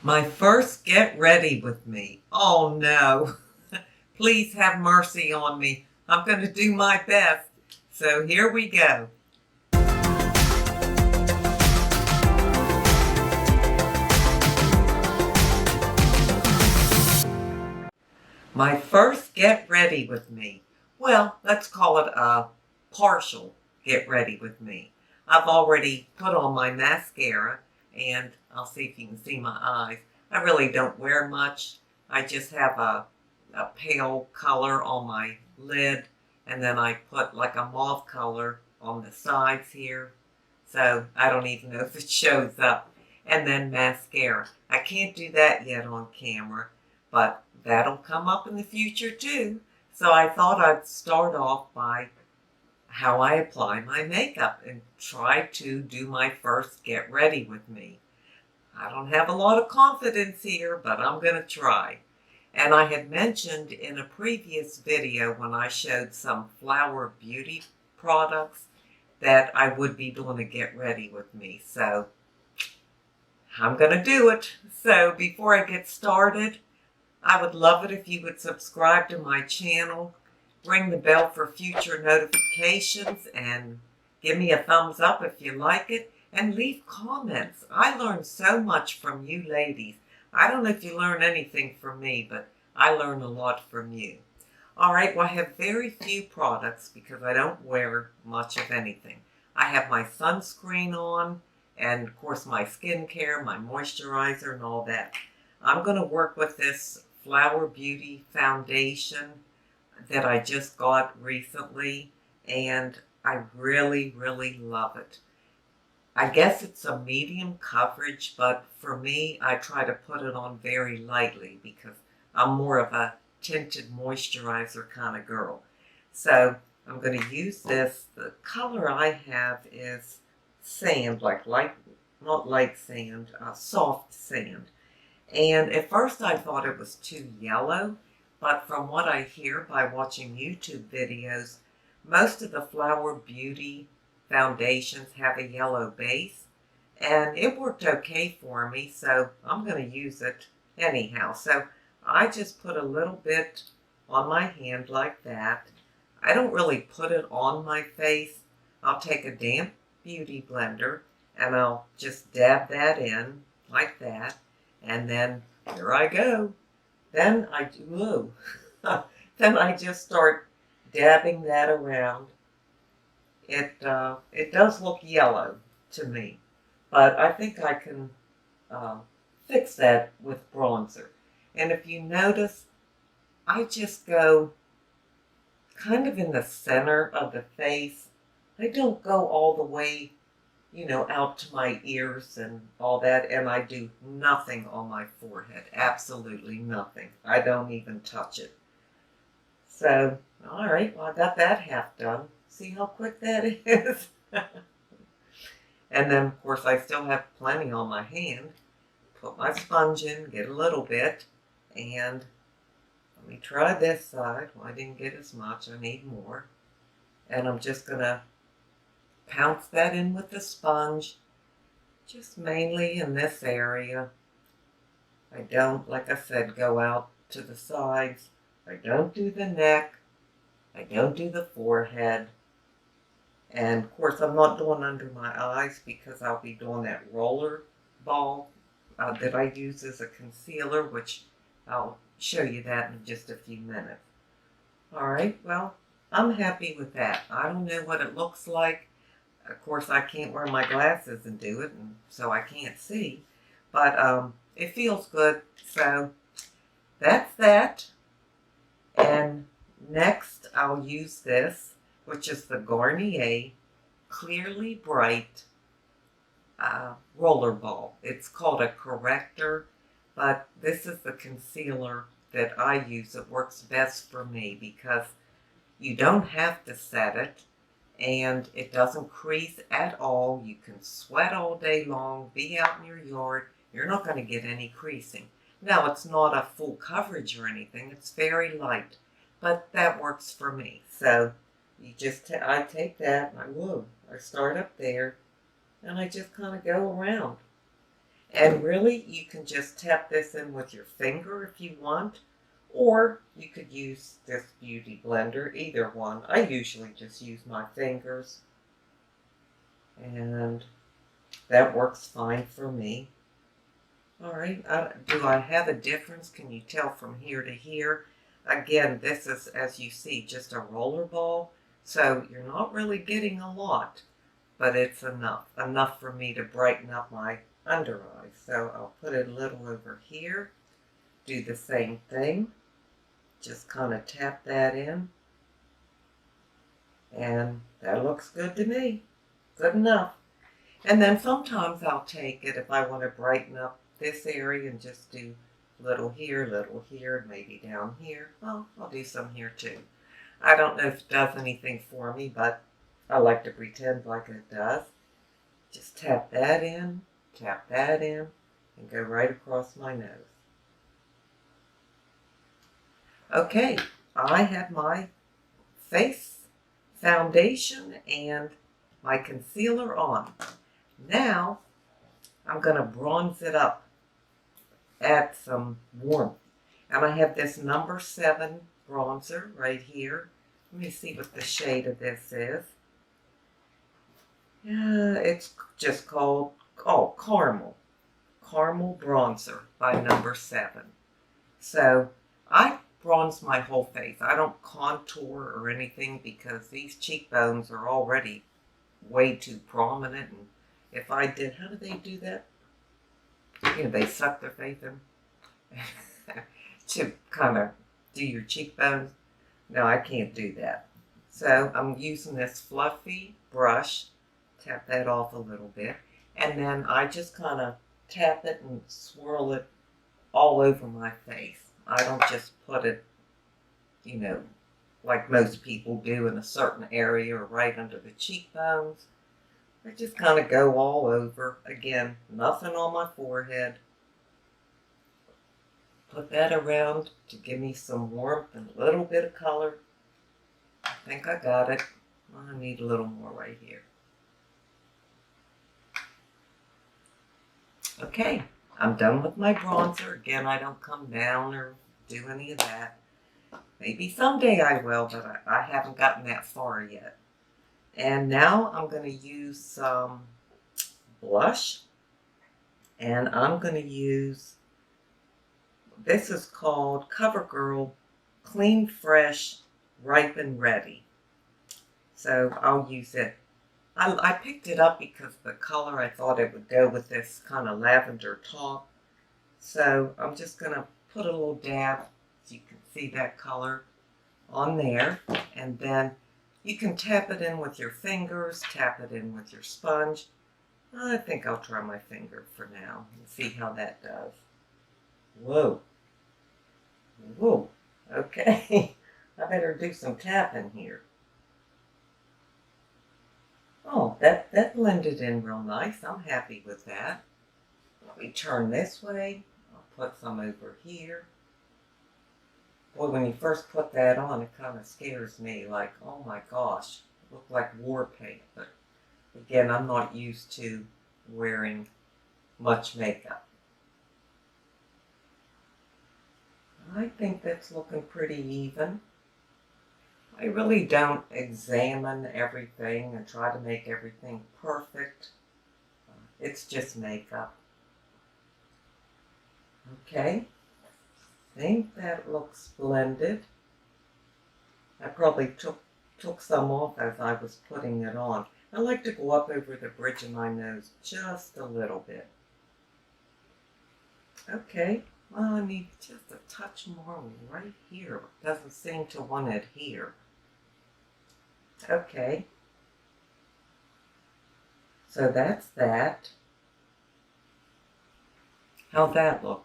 My first get ready with me. Oh no. Please have mercy on me. I'm going to do my best. So here we go. My first get ready with me. Well, let's call it a partial get ready with me. I've already put on my mascara and I'll see if you can see my eyes. I really don't wear much. I just have a pale color on my lid and then I put like a mauve color on the sides here. So I don't even know if it shows up. And then mascara. I can't do that yet on camera, but that'll come up in the future too. So I thought I'd start off by how I apply my makeup and try to do my first get ready with me. I don't have a lot of confidence here, but I'm going to try. And I had mentioned in a previous video when I showed some Flower Beauty products that I would be doing a get ready with me. So I'm going to do it. So before I get started, I would love it if you would subscribe to my channel, ring the bell for future notifications, and give me a thumbs up if you like it, and leave comments. I learn so much from you ladies. I don't know if you learn anything from me, but I learn a lot from you. All right, well, I have very few products because I don't wear much of anything. I have my sunscreen on, and of course my skincare, my moisturizer, and all that. I'm going to work with this Flower Beauty foundation that I just got recently, and I really, really love it. I guess it's a medium coverage, but for me, I try to put it on very lightly because I'm more of a tinted moisturizer kind of girl. So I'm going to use this. The color I have is sand, like light, not light sand, soft sand. And at first I thought it was too yellow, but from what I hear by watching YouTube videos, most of the Flower Beauty foundations have a yellow base, and it worked okay for me, so I'm going to use it anyhow. So I just put a little bit on my hand like that. I don't really put it on my face. I'll take a damp beauty blender and I'll just dab that in like that. And then here I go. Then I do, then I just start dabbing that around. It does look yellow to me, but I think I can fix that with bronzer. And if you notice, I just go kind of in the center of the face. I don't go all the way, out to my ears and all that, and I do nothing on my forehead. Absolutely nothing. I don't even touch it. So, all right, well, I got that half done. See how quick that is? And then, of course, I still have plenty on my hand. Put my sponge in, get a little bit, and let me try this side. Well, I didn't get as much. I need more. And I'm just going to pounce that in with the sponge, just mainly in this area. I don't, like I said, go out to the sides. I don't do the neck. I don't do the forehead. And of course, I'm not doing under my eyes because I'll be doing that roller ball that I use as a concealer, which I'll show you that in just a few minutes. All right, well, I'm happy with that. I don't know what it looks like. Of course, I can't wear my glasses and do it, and so I can't see. But it feels good. So that's that. And next, I'll use this, which is the Garnier Clearly Bright Roller Ball. It's called a corrector, but this is the concealer that I use. It works best for me because you don't have to set it, and it doesn't crease at all. You can sweat all day long, be out in your yard. You're not going to get any creasing. Now, it's not a full coverage or anything. It's very light, but that works for me. So you just, I take that and I start up there and I just kind of go around. And really, you can just tap this in with your finger if you want, or you could use this beauty blender, either one. I usually just use my fingers, and that works fine for me. All right, do I have a difference? Can you tell from here to here? Again, this is, as you see, just a roller ball, so you're not really getting a lot, but it's enough for me to brighten up my under eyes. So I'll put it a little over here, do the same thing, just kind of tap that in, and that looks good to me, good enough. And then sometimes I'll take it if I want to brighten up this area and just do little here, maybe down here. Well, I'll do some here too. I don't know if it does anything for me, but I like to pretend like it does. Just tap that in, and go right across my nose. Okay, I have my face foundation and my concealer on. Now, I'm going to bronze it up, add some warmth. And I have this number 7 bronzer right here. Let me see what the shade of this is. Yeah, it's just called, Caramel. Caramel Bronzer by number 7. So, I bronze my whole face. I don't contour or anything because these cheekbones are already way too prominent. And if I did, how do they do that? You know, they suck their face in to kind of do your cheekbones. No, I can't do that. So I'm using this fluffy brush, tap that off a little bit, and then I just kind of tap it and swirl it all over my face. I don't just put it, you know, like most people do in a certain area or right under the cheekbones. I just kind of go all over. Again, nothing on my forehead. Put that around to give me some warmth and a little bit of color. I think I got it. I need a little more right here. Okay, I'm done with my bronzer. Again, I don't come down or do any of that. Maybe someday I will, but I haven't gotten that far yet. And now I'm going to use some blush, and I'm going to use, this is called CoverGirl Clean Fresh Ripe and Ready. So I'll use it. I picked it up because the color, I thought it would go with this kind of lavender top. So I'm just going to put a little dab, so you can see that color on there, and then you can tap it in with your fingers, tap it in with your sponge. I think I'll try my finger for now and see how that does. Whoa. Whoa. Okay. I better do some tapping here. Oh, that blended in real nice. I'm happy with that. Let me turn this way. I'll put some over here. Boy, when you first put that on, it kind of scares me. Like, oh my gosh, it looked like war paint. But again, I'm not used to wearing much makeup. I think that's looking pretty even. I really don't examine everything and try to make everything perfect. It's just makeup. Okay. I think that looks blended. I probably took some off as I was putting it on. I like to go up over the bridge of my nose just a little bit. Okay, well, I need just a touch more right here. It doesn't seem to want it here. Okay. So that's that. How'd that look?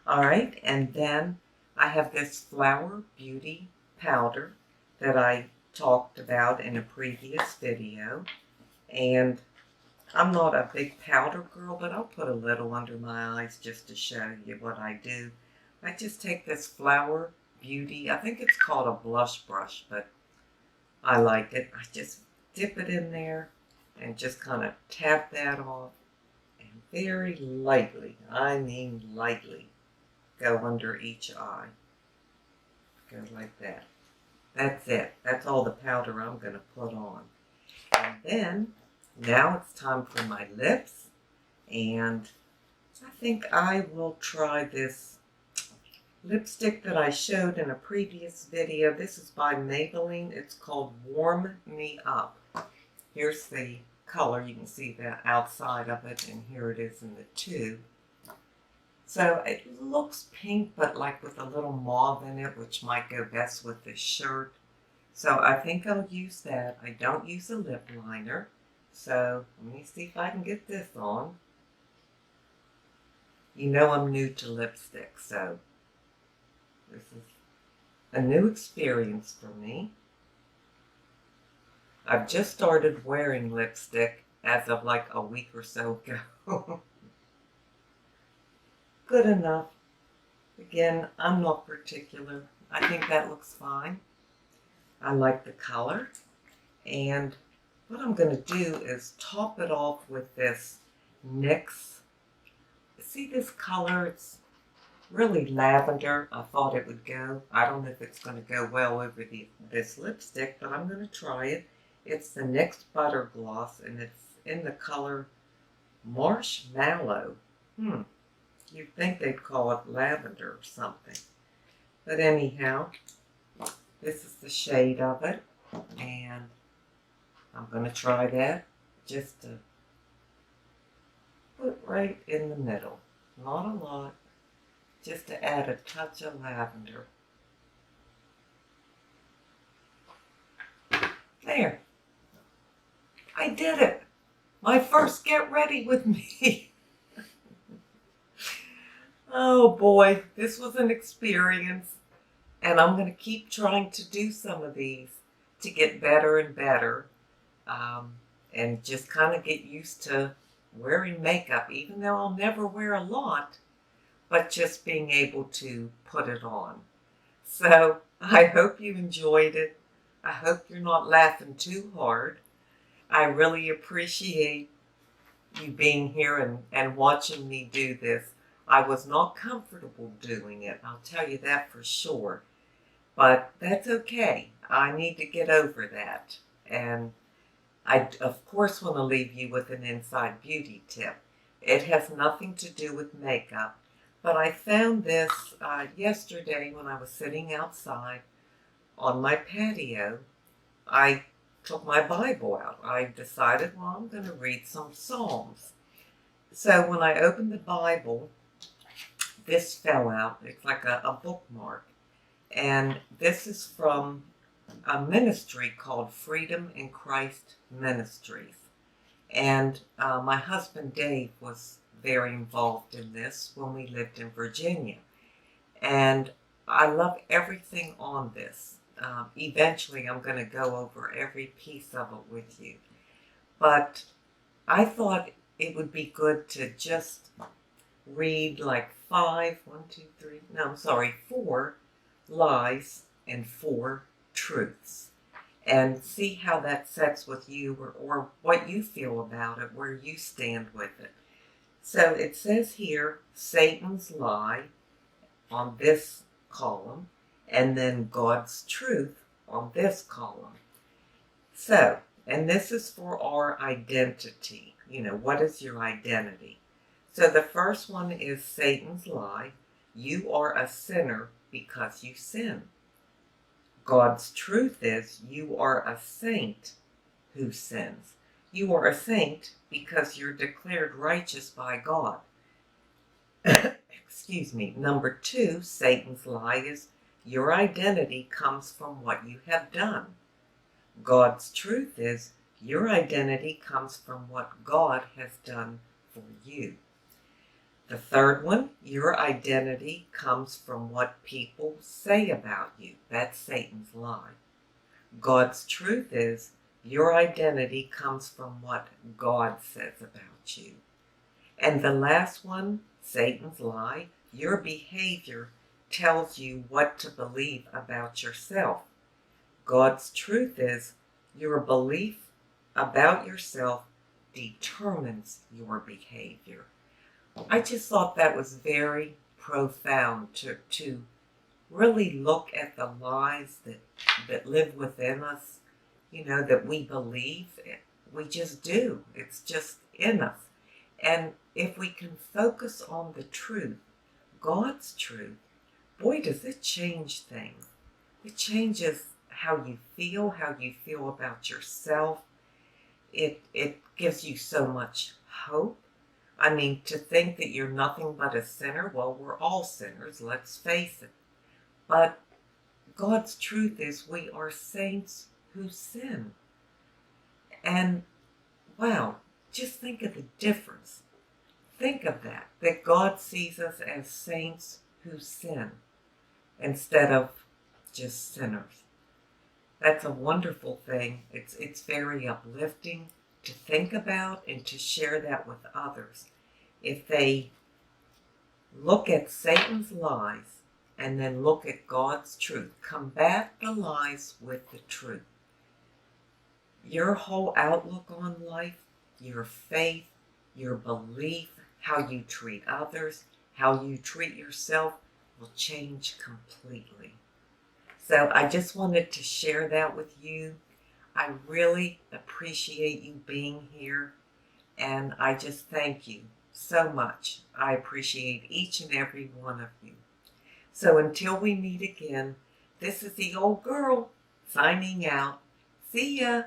All right, and then I have this Flower Beauty powder that I talked about in a previous video. And I'm not a big powder girl, but I'll put a little under my eyes just to show you what I do. I just take this Flower Beauty, I think it's called a blush brush, but I like it. I just dip it in there and just kind of tap that off. very lightly, I mean lightly, go under each eye. Go like that. That's it. That's all the powder I'm going to put on. And then, now it's time for my lips. And I think I will try this lipstick that I showed in a previous video. This is by Maybelline. It's called Warm Me Up. Here's the color. You can see the outside of it, and here it is in the tube. So it looks pink, but like with a little mauve in it, which might go best with this shirt. So I think I'll use that. I don't use a lip liner. So let me see if I can get this on. You know I'm new to lipstick, so this is a new experience for me. I've just started wearing lipstick as of like a week or so ago. Good enough. Again, I'm not particular. I think that looks fine. I like the color. And what I'm going to do is top it off with this NYX. See this color? It's really lavender. I thought it would go. I don't know if it's going to go well over this lipstick, but I'm going to try it. It's the NYX Butter Gloss, and it's in the color Marshmallow. You'd think they'd call it lavender or something. But anyhow, this is the shade of it, and I'm going to try that just to put right in the middle. Not a lot, just to add a touch of lavender. There. I did it. My first get ready with me. Oh boy, this was an experience. And I'm going to keep trying to do some of these to get better and better. And just kind of get used to wearing makeup, even though I'll never wear a lot, but just being able to put it on. So I hope you enjoyed it. I hope you're not laughing too hard. I really appreciate you being here and watching me do this. I was not comfortable doing it, I'll tell you that for sure. But that's okay. I need to get over that. And I, of course, want to leave you with an inside beauty tip. It has nothing to do with makeup, but I found this yesterday when I was sitting outside on my patio. I took my Bible out. I decided, well, I'm going to read some Psalms. So when I opened the Bible, this fell out. It's like a bookmark. And this is from a ministry called Freedom in Christ Ministries. And my husband Dave was very involved in this when we lived in Virginia. And I love everything on this. Eventually I'm going to go over every piece of it with you. But I thought it would be good to just read like 4 lies and 4 truths, and see how that sets with you, or what you feel about it, where you stand with it. So it says here, Satan's lie on this column, and then God's truth on this column. So, and this is for our identity. You know, what is your identity? So the first one is Satan's lie. You are a sinner because you sin. God's truth is you are a saint who sins. You are a saint because you're declared righteous by God. Excuse me. Number 2, Satan's lie is your identity comes from what you have done. God's truth is your identity comes from what God has done for you. The third one, your identity comes from what people say about you. That's Satan's lie. God's truth is your identity comes from what God says about you. And the last one, Satan's lie, your behavior tells you what to believe about yourself. God's truth is your belief about yourself determines your behavior. I just thought that was very profound to really look at the lies that live within us, that we believe. We just do. It's just in us. And if we can focus on the truth, God's truth, boy, does it change things. It changes how you feel about yourself. It gives you so much hope. I mean, to think that you're nothing but a sinner, well, we're all sinners, let's face it. But God's truth is we are saints who sin. And wow, just think of the difference. Think of that God sees us as saints who sin instead of just sinners. That's a wonderful thing. It's very uplifting to think about and to share that with others. If they look at Satan's lies and then look at God's truth, combat the lies with the truth. Your whole outlook on life, your faith, your belief, how you treat others, how you treat yourself will change completely. So I just wanted to share that with you. I really appreciate you being here, and I just thank you so much. I appreciate each and every one of you. So until we meet again, this is the old girl signing out. See ya.